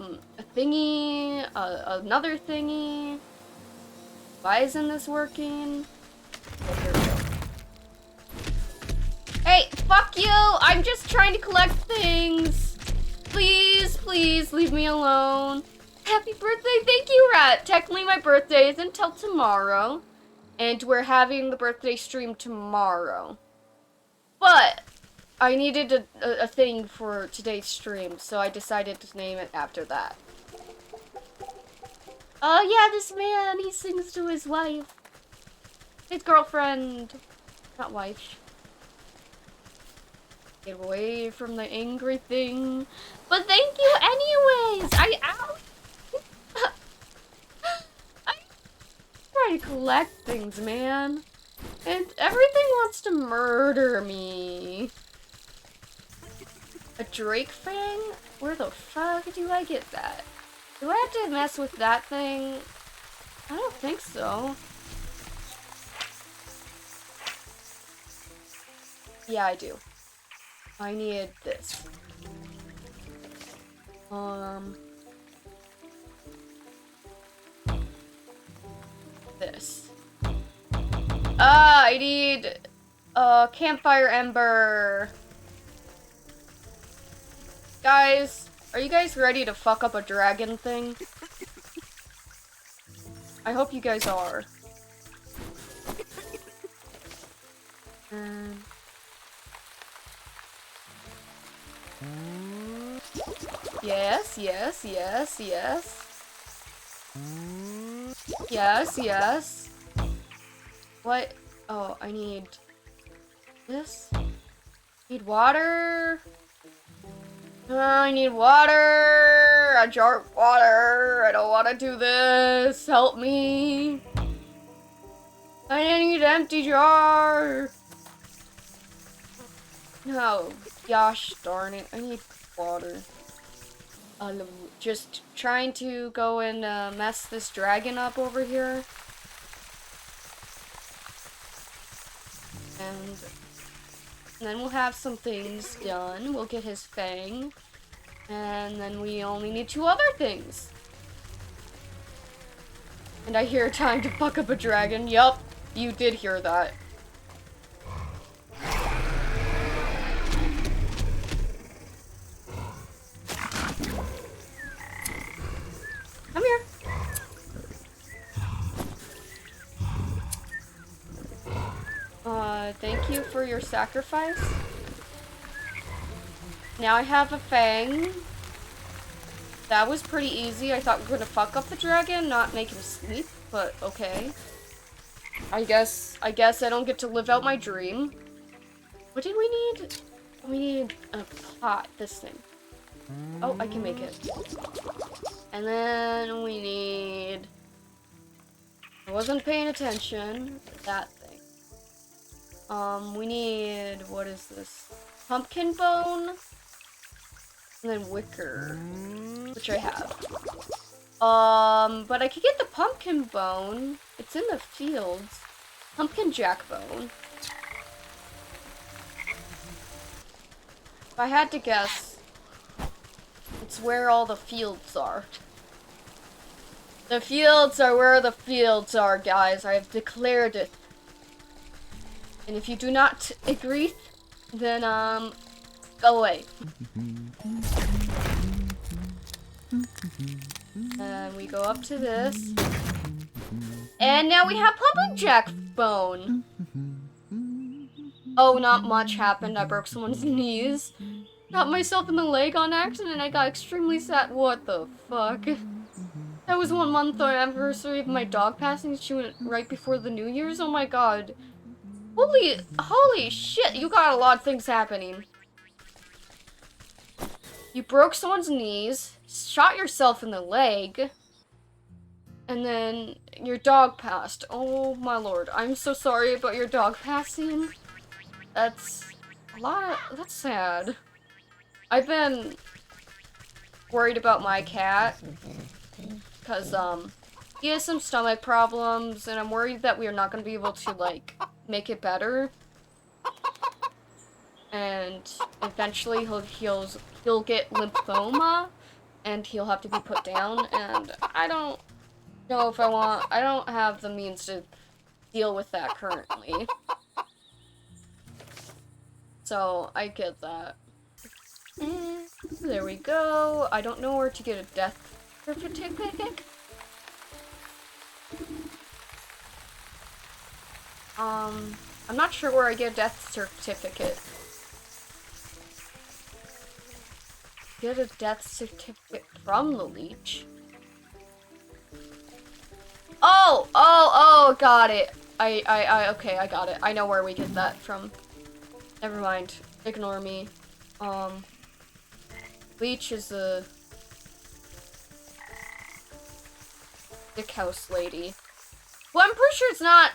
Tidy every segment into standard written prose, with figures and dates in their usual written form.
a thingy, another thingy. Why isn't this working? Oh, here we go. Hey, fuck you! I'm just trying to collect things. Please, please leave me alone. Happy birthday, thank you, Rat. Technically, my birthday is until tomorrow, and we're having the birthday stream tomorrow. But I needed a thing for today's stream, so I decided to name it after that. Oh yeah, this man, he sings to his wife. His girlfriend. Not wife. Get away from the angry thing. But thank you anyways! I try to collect things, man. And everything wants to murder me. A Drake Fang? Where the fuck do I get that? Do I have to mess with that thing? I don't think so. Yeah, I do. I need this. This. I need campfire ember. Guys, are you guys ready to fuck up a dragon thing? I hope you guys are. Yes, yes, yes, yes. Yes, yes. What? Oh, I need this. Need water. I need water. A jar of water. I don't want to do this. Help me. I need an empty jar. No, gosh darn it. I need water. Just trying to go and mess this dragon up over here. And then we'll have some things done. We'll get his fang. And then we only need 2 other things. And I hear time to fuck up a dragon. Yup, you did hear that. Come here. Thank you for your sacrifice. Now I have a fang. That was pretty easy. I thought we were gonna fuck up the dragon, not make him sleep, but okay. I guess I don't get to live out my dream. What did we need? We need a pot, this thing. Oh, I can make it. And then we need... I wasn't paying attention. That thing. We need... What is this? Pumpkin bone? And then wicker. Which I have. But I could get the pumpkin bone. It's in the fields. Pumpkin jack bone. If I had to guess, it's where all the fields are. The fields are where the fields are, guys. I have declared it. And if you do not agree, then, go away. And we go up to this. And now we have pumpkin jack bone. Oh, not much happened. I broke someone's knees. Got myself in the leg on accident and I got extremely sad. What the fuck? That was 1 month anniversary of my dog passing. She went right before the New Year's. Oh my god. Holy shit, you got a lot of things happening. You broke someone's knees, shot yourself in the leg, and then your dog passed. Oh my lord, I'm so sorry about your dog passing. That's that's sad. I've been worried about my cat, because, he has some stomach problems, and I'm worried that we are not going to be able to, like, make it better. And eventually he'll get lymphoma, and he'll have to be put down, and I don't know if I don't have the means to deal with that currently. So, I get that. There we go. I don't know where to get a death certificate. I'm not sure where I get a death certificate. Get a death certificate from the leech. Oh, got it. Okay, I got it. I know where we get that from. Never mind. Ignore me. Leech is a dick house lady. Well, I'm pretty sure it's not,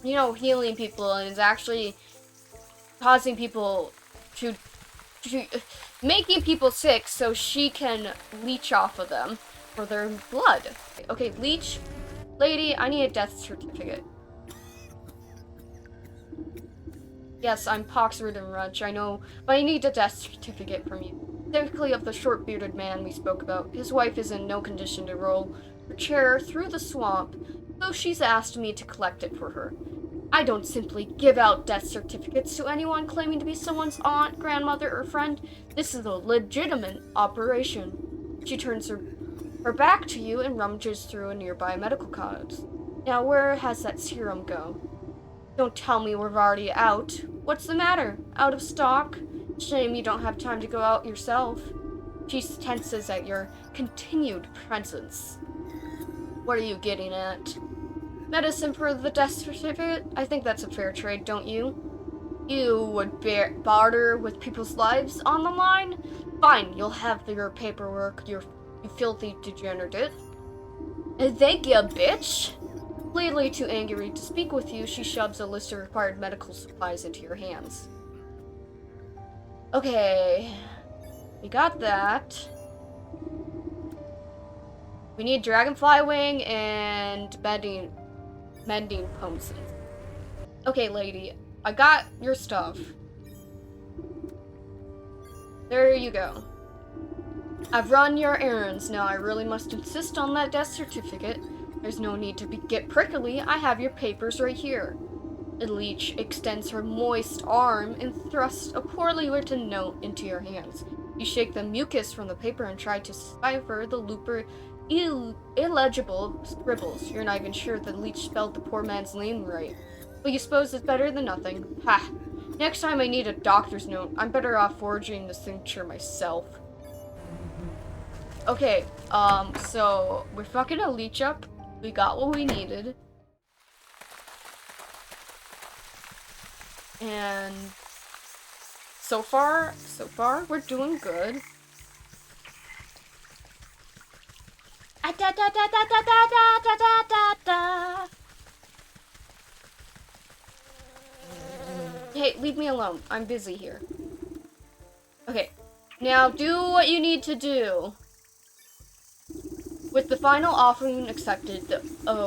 you know, healing people, and it's actually causing people to making people sick so she can leech off of them for their blood. Okay, leech lady, I need a death certificate. Yes, I'm pox-ridden wretch, I know, but I need a death certificate from you. Specifically of the short-bearded man we spoke about. His wife is in no condition to roll her chair through the swamp, so she's asked me to collect it for her. I don't simply give out death certificates to anyone claiming to be someone's aunt, grandmother, or friend. This is a legitimate operation. She turns her back to you and rummages through a nearby medical card. Now, where has that serum go? Don't tell me we're already out. What's the matter? Out of stock? Shame you don't have time to go out yourself. She tenses at your continued presence. What are you getting at? Medicine for the death certificate? I think that's a fair trade, don't you? You would barter with people's lives on the line? Fine, you'll have your paperwork, you filthy degenerate. Thank you, bitch! Clearly too angry to speak with you, she shoves a list of required medical supplies into your hands. Okay, we got that. We need dragonfly wing and mending potions. Okay, lady, I got your stuff. There you go. I've run your errands. Now I really must insist on that death certificate. There's no need to get prickly. I have your papers right here. The leech extends her moist arm and thrusts a poorly written note into your hands. You shake the mucus from the paper and try to decipher the illegible scribbles. You're not even sure the leech spelled the poor man's name right. But you suppose it's better than nothing. Ha! Next time I need a doctor's note, I'm better off forging the signature myself. Okay, so we're fucking a leech up. We got what we needed. And so far, we're doing good. Hey, leave me alone. I'm busy here. Okay, now do what you need to do. With the final offering accepted, the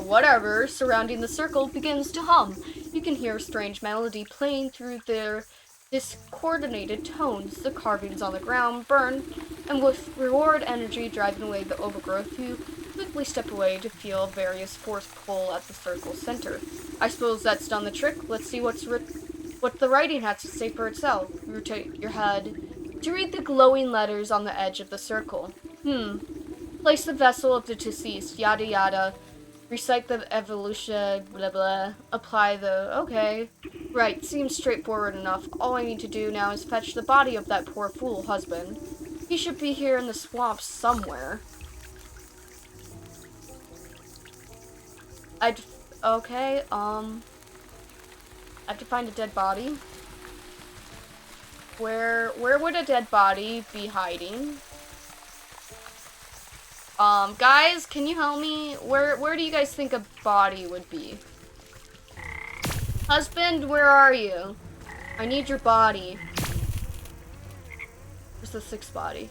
whatever surrounding the circle begins to hum. You can hear a strange melody playing through their discoordinated tones. The carvings on the ground burn, and with reward energy driving away the overgrowth, you quickly step away to feel various force pull at the circle's center. I suppose that's done the trick. Let's see what the writing has to say for itself. Rotate your head to read the glowing letters on the edge of the circle. Place the vessel of the deceased, yada yada. Recite the evolution, blah blah. Apply the, okay. Right, seems straightforward enough. All I need to do now is fetch the body of that poor fool husband. He should be here in the swamp somewhere. Okay, I have to find a dead body. Where would a dead body be hiding? Guys, can you help me? Where do you guys think a body would be? Husband, where are you? I need your body. Where's the sixth body?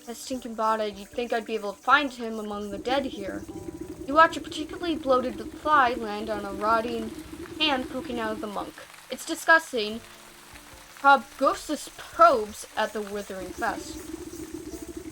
That stinking body, you'd think I'd be able to find him among the dead here. You watch a particularly bloated fly land on a rotting hand poking out of the monk. It's disgusting, Proboscis probes at the withering fest.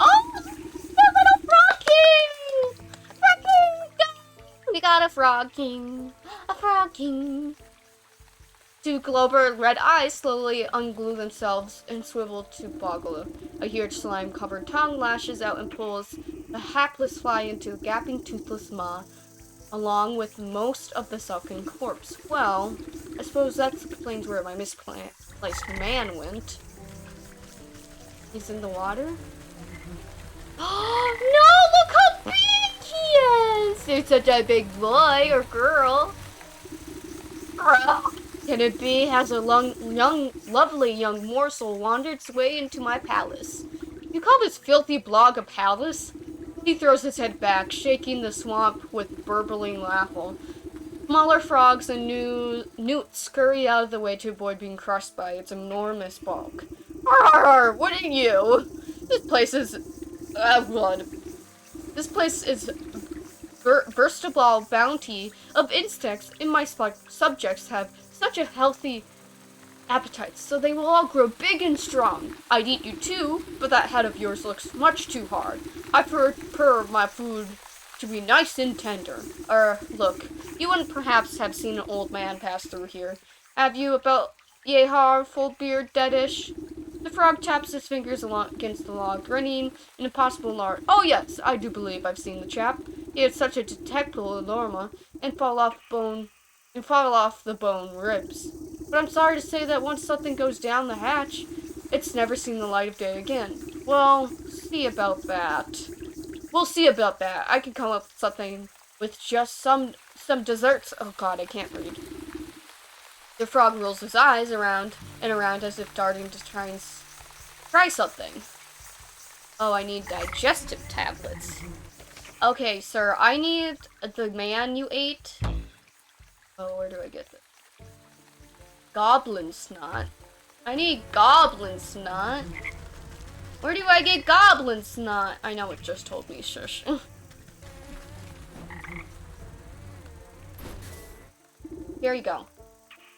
Oh, the little frog king! Frog king! We got a frog king. A frog king. Two glowbird red eyes slowly unglue themselves and swivel to Boggle. A huge slime-covered tongue lashes out and pulls the hapless fly into a gaping, toothless maw, along with most of the sunken corpse. Well, I suppose that explains where my misplaced man went. He's in the water? Oh, no! Look how big he is! He's such a big boy or girl. Can it be? Has a lovely young morsel wandered its way into my palace? You call this filthy blog a palace? He throws his head back, shaking the swamp with burbling laughter. Smaller frogs and newts scurry out of the way to avoid being crushed by its enormous bulk. Arr, what are you? This place is blood. This place is versatile bounty of insects, and my subjects have such a healthy appetite, so they will all grow big and strong. I'd eat you too, but that head of yours looks much too hard. I prefer my food to be nice and tender. Look, you wouldn't perhaps have seen an old man pass through here. Have you, about yehar, full beard, deadish? The frog taps his fingers against the log, grinning an impossible large. Oh yes, I do believe I've seen the chap. He had such a detectable aroma and fall off the bone ribs. But I'm sorry to say that once something goes down the hatch, it's never seen the light of day again. Well, see about that. We'll see about that. I can come up with something with just some desserts. Oh god, I can't read. The frog rolls his eyes around and around as if darting to try something. Oh, I need digestive tablets. Okay, sir, I need the man you ate. Oh, where do I get this? Goblin snot. I need goblin snot. Where do I get goblin snot? I know it just told me, shush. Here you go.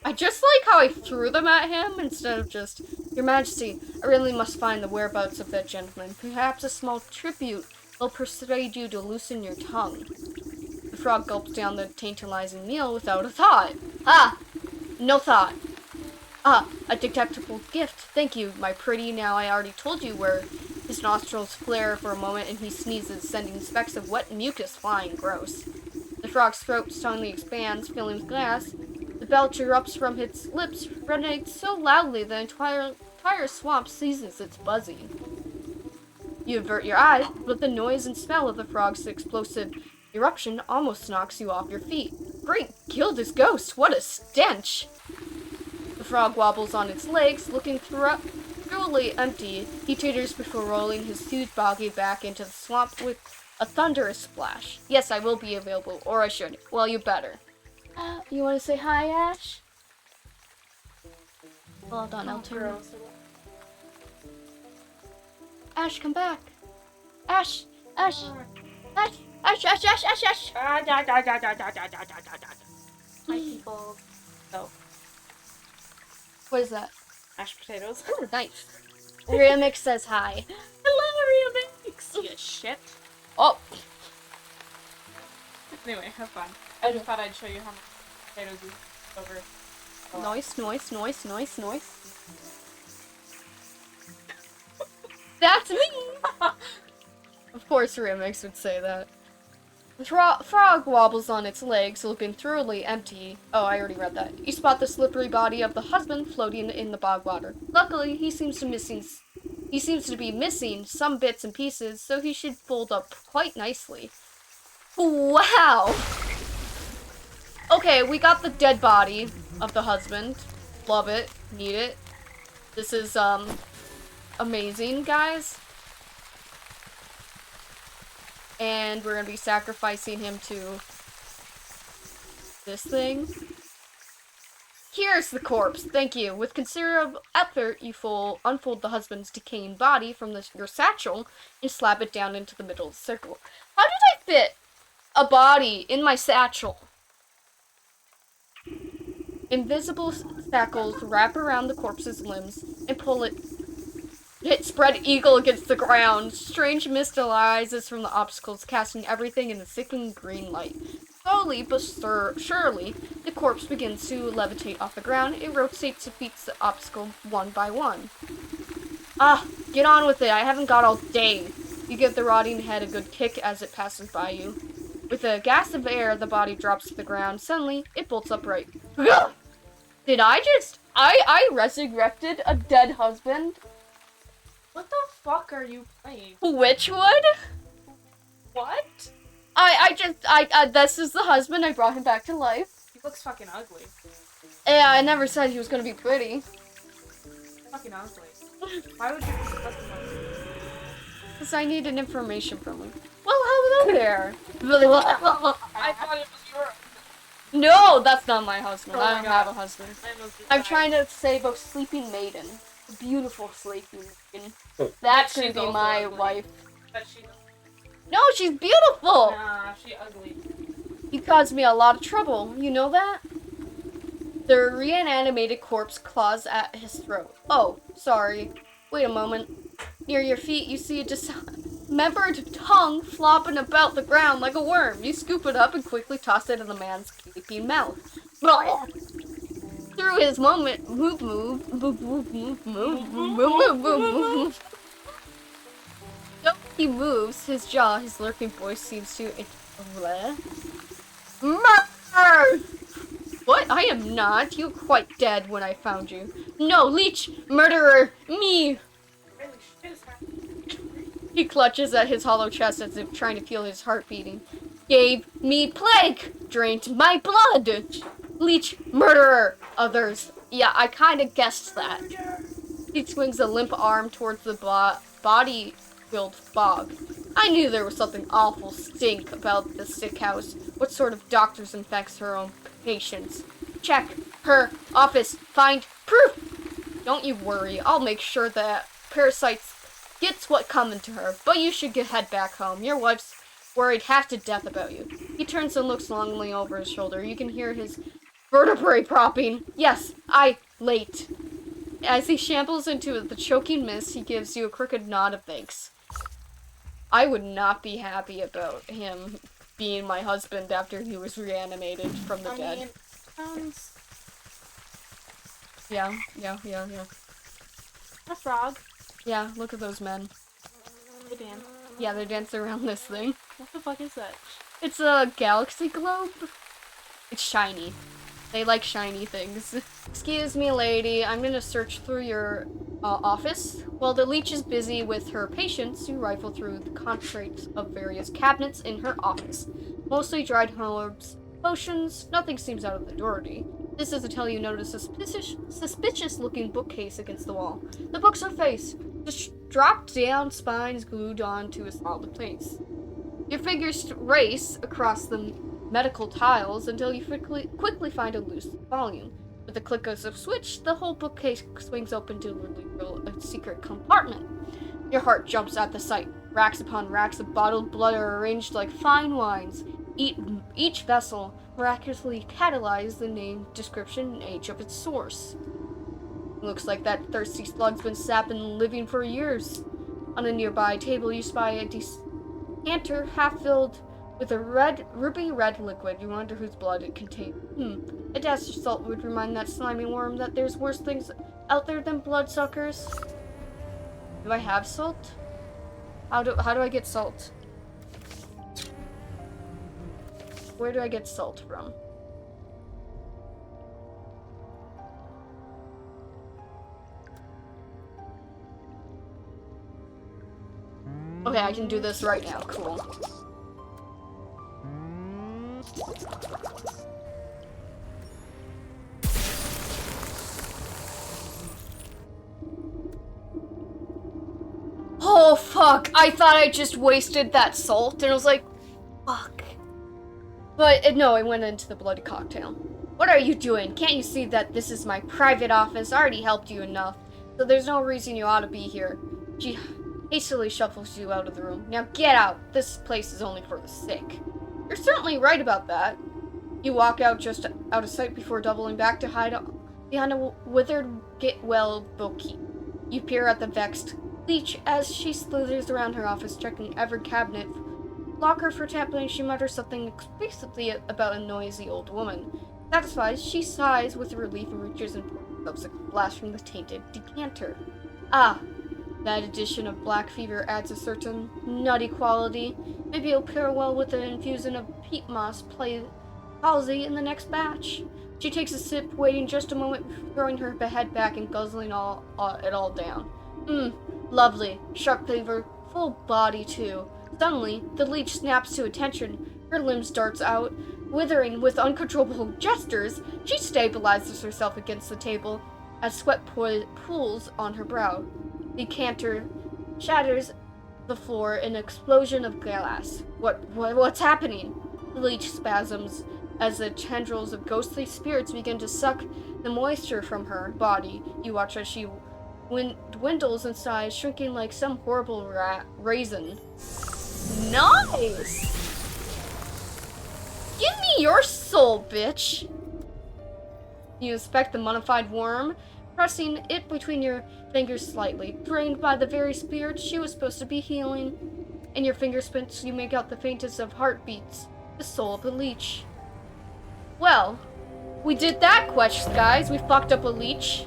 I just like how I threw them at him instead of just, Your Majesty, I really must find the whereabouts of that gentleman. Perhaps a small tribute will persuade you to loosen your tongue. The frog gulps down the tantalizing meal without a thought. Ah! No thought. Ah, a detectable gift. Thank you, my pretty. Now I already told you where. His nostrils flare for a moment and he sneezes, sending specks of wet mucus flying. Gross. The frog's throat suddenly expands, filling with gas. The belch erupts from its lips, resonates so loudly the entire swamp seizes its buzzing. You avert your eyes, but the noise and smell of the frog's explosive eruption almost knocks you off your feet. Great Gilda's ghost, what a stench! The frog wobbles on its legs, looking thoroughly empty. He teeters before rolling his huge body back into the swamp with a thunderous splash. Yes, I will be available, or I should. Well, you better. You want to say hi, Ash? Hold on, I'll turn. Ash, come back. Ash, Ash, Ash, Ash, Ash, Ash, Ash, Ash. Hi, people. Oh, What is that? mashed potatoes. Oh, nice. Remix says hi. Hello, Remix! You shit. Oh, Anyway, have fun. I just thought I'd show you how much potatoes you over. noise, noise, noise, noise, noise. That's me! Of course Remix would say that. The frog wobbles on its legs, looking thoroughly empty. Oh, I already read that. You spot the slippery body of the husband floating in the bog water. Luckily, he seems to be missing some bits and pieces, so he should fold up quite nicely. Wow! Okay, we got the dead body of the husband. Love it. Need it. This is, amazing, guys. And we're gonna be sacrificing him to this thing. Here's the corpse. Thank you. With considerable effort, you unfold the husband's decaying body from your satchel and slap it down into the middle of the circle. How did I fit a body in my satchel? Invisible shackles wrap around the corpse's limbs and pull it. Hit spread eagle against the ground. Strange mist arises from the obstacles, casting everything in a thickening green light. Slowly but surely, the corpse begins to levitate off the ground. It rotates, defeats the obstacle one by one. Ah, get on with it. I haven't got all day. You give the rotting head a good kick as it passes by you. With a gasp of air, the body drops to the ground. Suddenly, it bolts upright. Did I just... I resurrected a dead husband? What the fuck are you playing? WytchWood? What? This is the husband. I brought him back to life. He looks fucking ugly. Yeah, I never said he was gonna be pretty. Fucking ugly. Why would you discuss him? Because I needed information from him. Well, hello there. I thought it was your... No, that's not my husband. Oh I my don't God. have a husband. I'm trying to save a sleeping maiden. A beautiful sleeping maiden. That She's should be also my ugly. wife. But she... No, she's beautiful! Nah, she ugly. You caused me a lot of trouble. You know that? The reanimated corpse claws at his throat. Oh, sorry. Wait a moment. Near your feet, you see a dismembered tongue flopping about the ground like a worm. You scoop it up and quickly toss it in the man's gaping mouth. Through his moment, move. Though he moves, his jaw, his lurking voice seems to... Murder! What? I am not. You were quite dead when I found you. No, leech! Murderer! Me! Really, shit is happening. He clutches at his hollow chest as if trying to feel his heart beating. Gave me plague! Drained my blood! Leech! Murderer! Others. Yeah, I kinda guessed that. He swings a limp arm towards the body-filled fog. I knew there was something awful stink about the sick house. What sort of doctors infects her own patients? Check her office. Find proof. Don't you worry. I'll make sure that parasites gets what coming to her. But you should head back home. Your wife's worried half to death about you. He turns and looks longingly over his shoulder. You can hear his vertebrae propping. Yes, late. As he shambles into the choking mist, he gives you a crooked nod of thanks. I would not be happy about him being my husband after he was reanimated from the dead. Mean, sounds... Yeah. A frog. Yeah, look at those men. They dance. Yeah, they dance around this thing. What the fuck is that? It's a galaxy globe. It's shiny. They like shiny things. Excuse me, lady. I'm gonna search through your office. While the leech is busy with her patients, you rifle through the contents of various cabinets in her office. Mostly dried herbs, potions. Nothing seems out of the ordinary. This is until you notice a suspicious-looking bookcase against the wall. The books are faced. The dropped-down spine is glued onto a solid place. Your fingers race across the medical tiles until you quickly find a loose volume. With the click of a switch, the whole bookcase swings open to reveal a secret compartment. Your heart jumps at the sight. Racks upon racks of bottled blood are arranged like fine wines. Each vessel miraculously catalyzes the name, description, and age of its source. Looks like that thirsty slug's been sapping and living for years. On a nearby table, you spy a decanter half-filled with a ruby red liquid. You wonder whose blood it contained. A dash of salt would remind that slimy worm that there's worse things out there than bloodsuckers. Do I have salt? How do I get salt? Where do I get salt from? Okay, I can do this right now. Cool. Oh, fuck. I thought I just wasted that salt, and I was like, fuck. But, no, I went into the bloody cocktail. What are you doing? Can't you see that this is my private office? I already helped you enough, so there's no reason you ought to be here. She hastily shuffles you out of the room. Now get out. This place is only for the sick. You're certainly right about that. You walk out just out of sight before doubling back to hide behind a withered get-well bookkeep. You peer at the vexed leech as she slithers around her office, checking every cabinet locker for tampering. She mutters something explicitly about a noisy old woman. Satisfied, she sighs with relief and reaches and pours a glass from the tainted decanter. Ah, that addition of black fever adds a certain nutty quality. Maybe it'll pair well with an infusion of peat moss palsy in the next batch. She takes a sip, waiting just a moment before throwing her head back and guzzling it all down. Lovely. Sharp flavor, full body too. Suddenly, the leech snaps to attention. Her limbs darts out. Withering with uncontrollable gestures, she stabilizes herself against the table as sweat pools on her brow. The decanter shatters the floor in an explosion of glass. What's happening? The leech spasms as the tendrils of ghostly spirits begin to suck the moisture from her body. You watch as she dwindles in size, shrinking like some horrible raisin. Nice! Give me your soul, bitch! You inspect the mummified worm, pressing it between your fingers slightly. Drained by the very spirit she was supposed to be healing. In your fingerprints, you make out the faintest of heartbeats. The soul of a leech. Well, we did that quest, guys. We fucked up a leech.